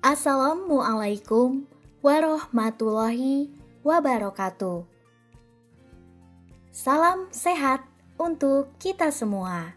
Assalamualaikum warahmatullahi wabarakatuh. Salam sehat untuk kita semua.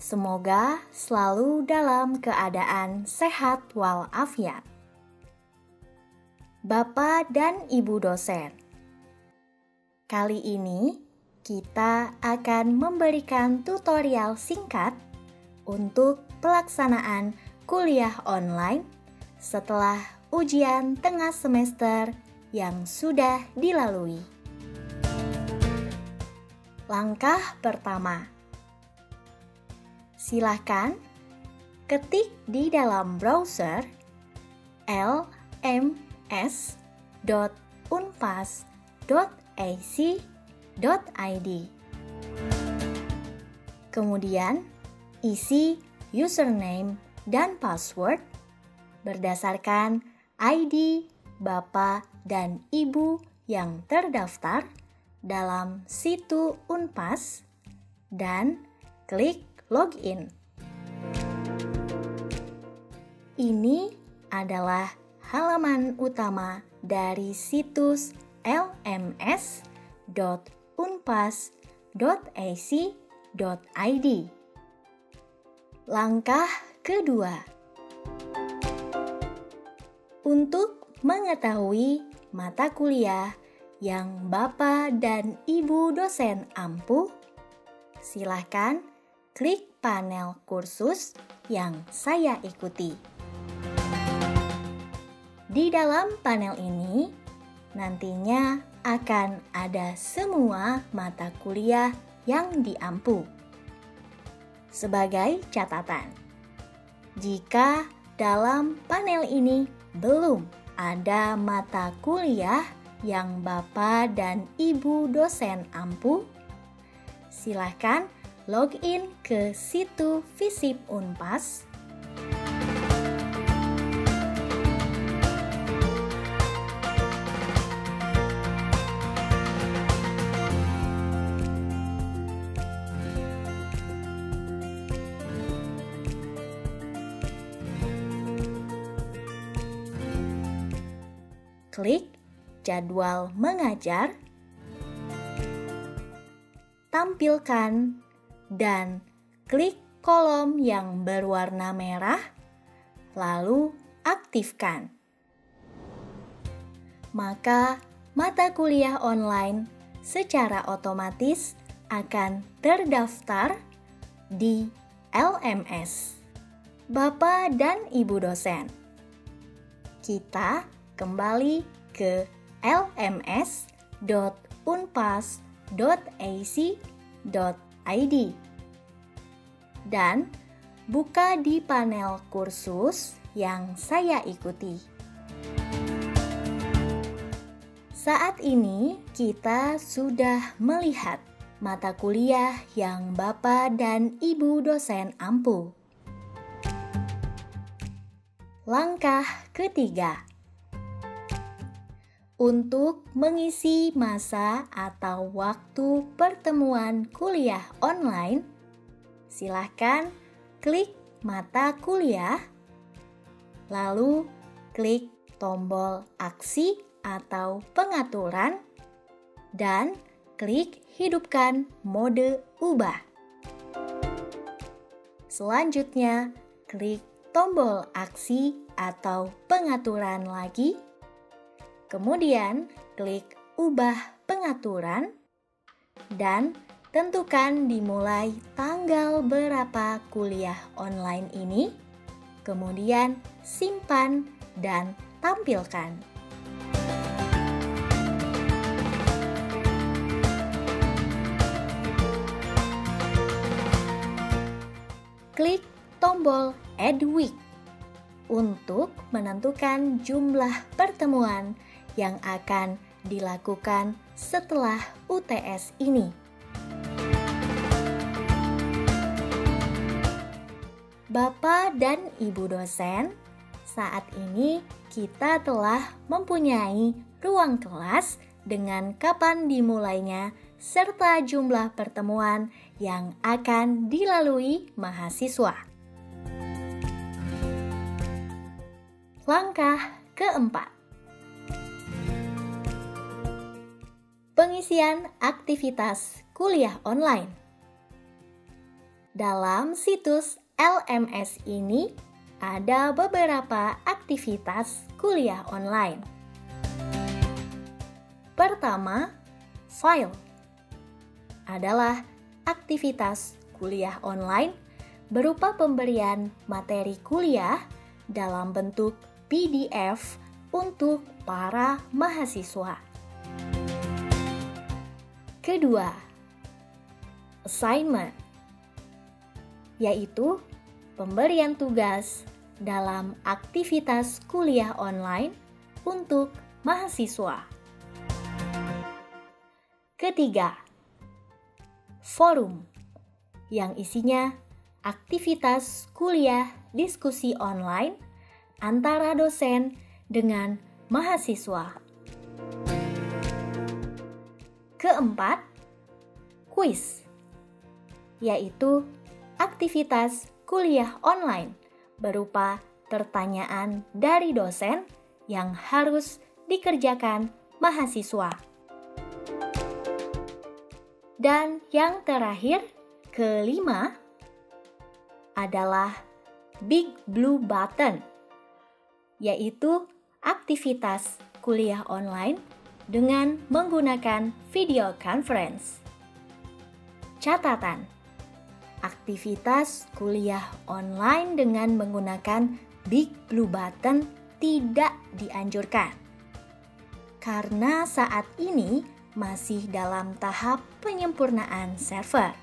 Semoga selalu dalam keadaan sehat walafiat. Bapak dan Ibu dosen, kali ini kita akan memberikan tutorial singkat untuk pelaksanaan kuliah online setelah ujian tengah semester yang sudah dilalui. Langkah pertama, silakan ketik di dalam browser lms.unpas.ac.id. Kemudian isi username dan password berdasarkan ID Bapak dan Ibu yang terdaftar dalam situs Unpas dan klik login. Ini adalah halaman utama dari situs lms.unpas.ac.id. Langkah kedua, untuk mengetahui mata kuliah yang Bapak dan Ibu dosen ampuh, silakan klik panel kursus yang saya ikuti. Di dalam panel ini, nantinya akan ada semua mata kuliah yang diampu. Sebagai catatan, jika dalam panel ini belum ada mata kuliah yang Bapak dan Ibu dosen ampuh, silakan login ke situs Visip Unpas. Klik jadwal mengajar, tampilkan, dan klik kolom yang berwarna merah, lalu aktifkan. Maka mata kuliah online secara otomatis akan terdaftar di LMS. Bapak dan Ibu dosen, kita kembali ke lms.unpas.ac.id dan buka di panel kursus yang saya ikuti. Saat ini kita sudah melihat mata kuliah yang Bapak dan Ibu dosen ampuh. Langkah ketiga, untuk mengisi masa atau waktu pertemuan kuliah online, silakan klik mata kuliah, lalu klik tombol aksi atau pengaturan, dan klik hidupkan mode ubah. Selanjutnya, klik tombol aksi atau pengaturan lagi. Kemudian, klik ubah pengaturan dan tentukan dimulai tanggal berapa kuliah online ini. Kemudian, simpan dan tampilkan. Klik tombol Add Week untuk menentukan jumlah pertemuan yang akan dilakukan setelah UTS ini. Bapak dan Ibu dosen, saat ini kita telah mempunyai ruang kelas dengan kapan dimulainya serta jumlah pertemuan yang akan dilalui mahasiswa. Langkah keempat. Pengisian aktivitas kuliah online. Dalam situs LMS ini ada beberapa aktivitas kuliah online. Pertama, file adalah aktivitas kuliah online berupa pemberian materi kuliah dalam bentuk PDF untuk para mahasiswa. Kedua, assignment, yaitu pemberian tugas dalam aktivitas kuliah online untuk mahasiswa. Ketiga, forum, yang isinya aktivitas kuliah diskusi online antara dosen dengan mahasiswa. Keempat, quiz, yaitu aktivitas kuliah online berupa pertanyaan dari dosen yang harus dikerjakan mahasiswa. Dan yang terakhir, kelima, adalah Big Blue Button, yaitu aktivitas kuliah online dengan menggunakan video conference. Catatan, aktivitas kuliah online dengan menggunakan Big Blue Button tidak dianjurkan, karena saat ini masih dalam tahap penyempurnaan server.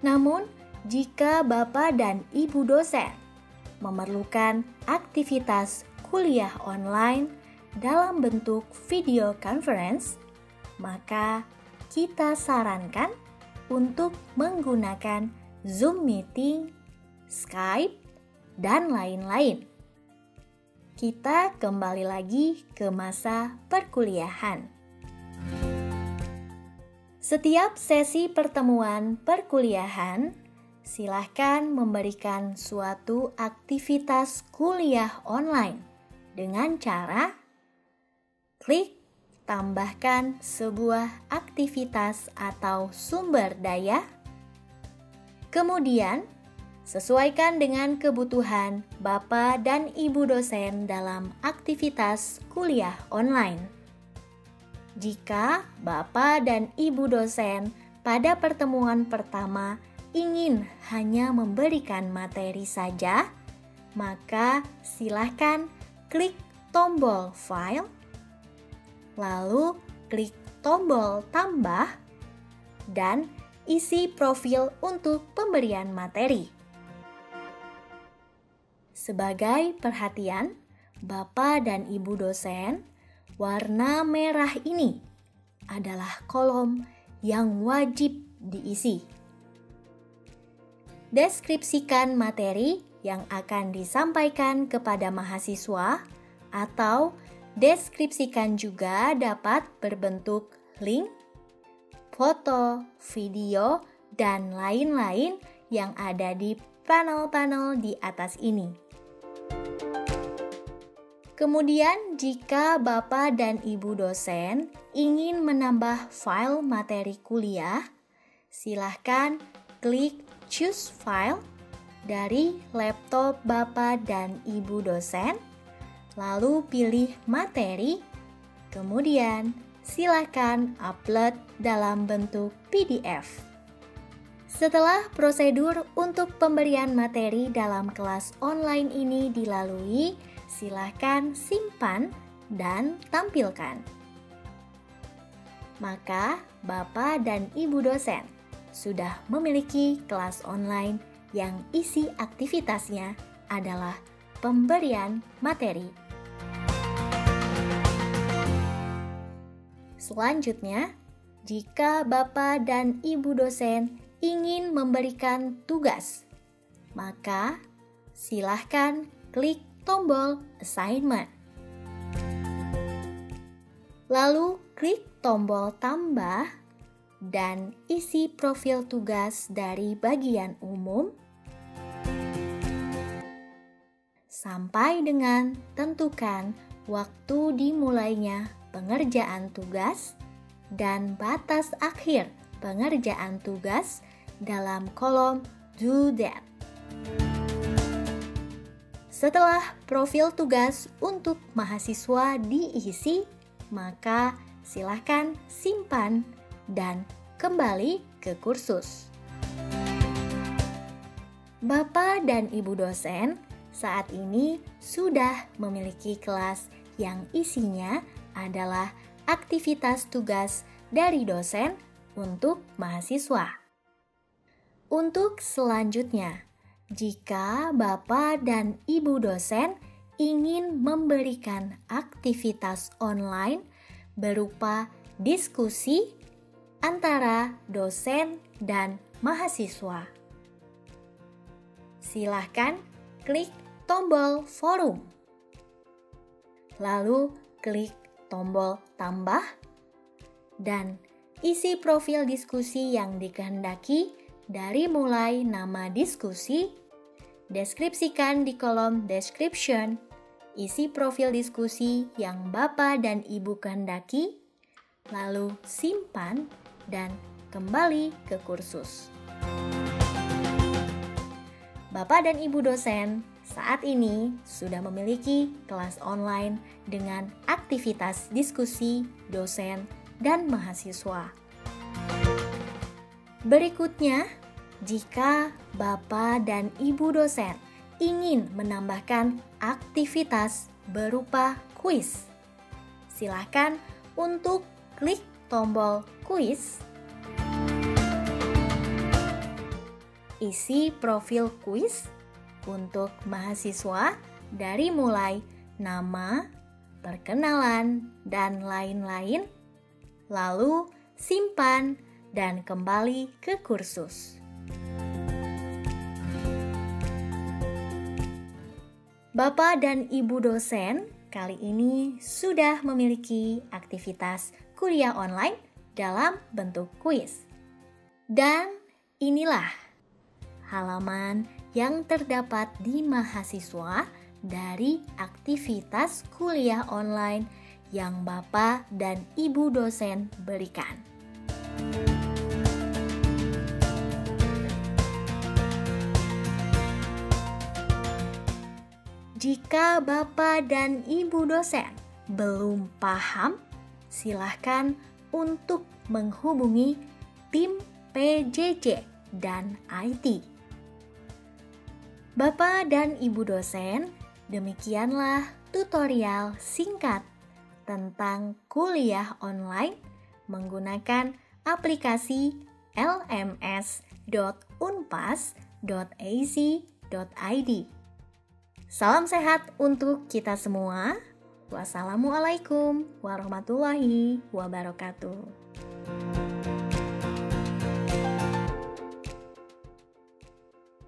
Namun, jika Bapak dan Ibu dosen memerlukan aktivitas kuliah online dalam bentuk video conference, maka kita sarankan untuk menggunakan Zoom Meeting, Skype, dan lain-lain. Kita kembali lagi ke masa perkuliahan. Setiap sesi pertemuan perkuliahan, silahkan memberikan suatu aktivitas kuliah online dengan cara klik tambahkan sebuah aktivitas atau sumber daya, kemudian sesuaikan dengan kebutuhan Bapak dan Ibu dosen dalam aktivitas kuliah online. Jika Bapak dan Ibu dosen pada pertemuan pertama ingin hanya memberikan materi saja, maka silakan klik tombol file, lalu klik tombol tambah, dan isi profil untuk pemberian materi. Sebagai perhatian, Bapak dan Ibu dosen, warna merah ini adalah kolom yang wajib diisi. Deskripsikan materi yang akan disampaikan kepada mahasiswa, atau deskripsikan juga dapat berbentuk link, foto, video, dan lain-lain yang ada di panel-panel di atas ini. Kemudian, jika Bapak dan Ibu dosen ingin menambah file materi kuliah, silahkan klik Choose File dari laptop Bapak dan Ibu dosen, lalu pilih materi, kemudian silakan upload dalam bentuk PDF. Setelah prosedur untuk pemberian materi dalam kelas online ini dilalui, silakan simpan dan tampilkan. Maka, Bapak dan Ibu dosen sudah memiliki kelas online yang isi aktivitasnya adalah pemberian materi. Selanjutnya, jika Bapak dan Ibu dosen ingin memberikan tugas, maka silahkan klik tombol assignment. Lalu klik tombol tambah dan isi profil tugas dari bagian umum. sampai dengan tentukan waktu dimulainya pengerjaan tugas dan batas akhir pengerjaan tugas dalam kolom Do That. Setelah profil tugas untuk mahasiswa diisi, maka silakan simpan dan kembali ke kursus. Bapak dan Ibu dosen saat ini sudah memiliki kelas yang isinya adalah aktivitas tugas dari dosen untuk mahasiswa. Untuk selanjutnya, jika Bapak dan Ibu dosen ingin memberikan aktivitas online berupa diskusi antara dosen dan mahasiswa, silahkan klik tombol forum, lalu klik tombol tambah, dan isi profil diskusi yang dikehendaki dari mulai nama diskusi, deskripsikan di kolom description, isi profil diskusi yang Bapak dan Ibu kehendaki, lalu simpan dan kembali ke kursus. Bapak dan Ibu dosen saat ini sudah memiliki kelas online dengan aktivitas diskusi dosen dan mahasiswa. Berikutnya, jika Bapak dan Ibu dosen ingin menambahkan aktivitas berupa kuis, silakan untuk klik tombol kuis, isi profil kuis untuk mahasiswa dari mulai nama, perkenalan, dan lain-lain, lalu simpan dan kembali ke kursus. Bapak dan Ibu dosen kali ini sudah memiliki aktivitas kuliah online dalam bentuk kuis. Dan inilah halaman yang terdapat di mahasiswa dari aktivitas kuliah online yang Bapak dan Ibu dosen berikan. Jika Bapak dan Ibu dosen belum paham, silahkan untuk menghubungi tim PJJ dan IT. Bapak dan Ibu dosen, demikianlah tutorial singkat tentang kuliah online menggunakan aplikasi lms.unpas.ac.id. Salam sehat untuk kita semua. Wassalamualaikum warahmatullahi wabarakatuh.